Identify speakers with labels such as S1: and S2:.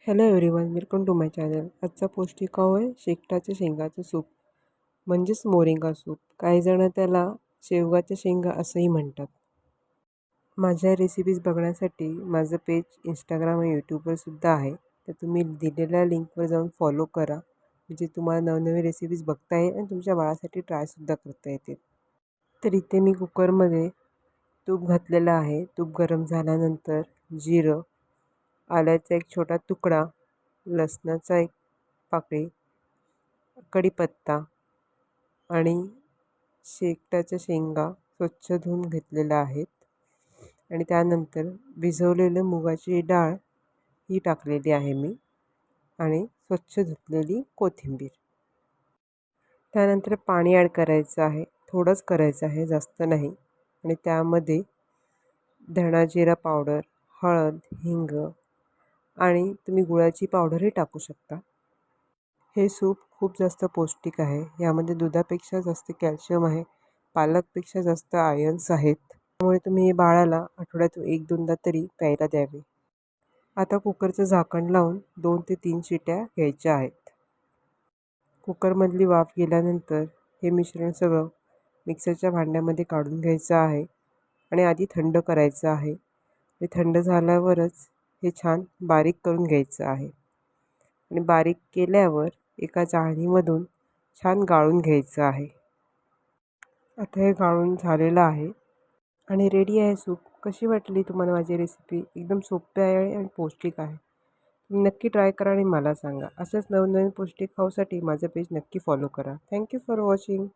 S1: Hello everyone, welcome to my channel. आजचा पौष्टिक आहे शेकटाच्या शेंगाचं सूप म्हणजेच मोरिंगा सूप. काही जण त्याला शेवगाच्या शेंगा असंही म्हणतात. माझ्या रेसिपीज बघण्यासाठी माझं पेज इंस्टाग्राम आणि यूट्यूबवर सुद्धा आहे. तर तुम्ही दिलेल्या लिंकवर जाऊन फॉलो करा, म्हणजे तुम्हाला नवनवीन रेसिपीज बघता येईल आणि तुमच्या बाळासाठी ट्रायसुद्धा करता येतील. तर इथे मी कुकरमध्ये तूप घातलेलं आहे. तूप गरम झाल्यानंतर जिरं, आल्याचा एक छोटा तुकडा, लसणाचा एक पाकळी, कढीपत्ता आणि शेकटाच्या शेंगा स्वच्छ धुवून घेतलेल्या आहेत. आणि त्यानंतर भिजवलेलं मुगाची डाळ ही टाकलेली आहे मी, आणि स्वच्छ धुतलेली कोथिंबीर. त्यानंतर पाणी ॲड करायचं आहे, थोडंच करायचं आहे, जास्त नाही. आणि त्यामध्ये धणा जिरा पावडर, हळद, हिंग आणि तुम्ही गुळाची पावडरही टाकू शकता. हे सूप खूप जास्त पौष्टिक आहे. यामध्ये दुधापेक्षा जास्त कॅल्शियम आहे, पालकपेक्षा जास्त आयर्न्स आहेत. त्यामुळे तुम्ही बाळाला आठवड्यातून 1-2दा तरी प्यायला द्यावे. आता कुकरचं झाकण लावून 2 ते 3 शिट्या घ्यायच्या आहेत. कुकरमधली वाफ गेल्यानंतर हे मिश्रण सगळं मिक्सरच्या भांड्यामध्ये काढून घ्यायचं आहे आणि आधी थंड करायचं आहे. हे थंड झाल्यावरच हे छान बारीक करून घ्यायचं आहे. आणि बारीक केल्यावर एका चाळणीमधून छान गाळून घ्यायचं आहे. आता हे गाळून झालेलं आहे आणि रेडी आहे सूप. कशी वाटली तुम्हाला माझी रेसिपी? एकदम सोपी आहे आणि पौष्टिक आहे. तुम्ही नक्की ट्राय करा आणि मला सांगा. असंच नवनवीन पौष्टिक खाऊसाठी माझं पेज नक्की फॉलो करा. Thank you for watching.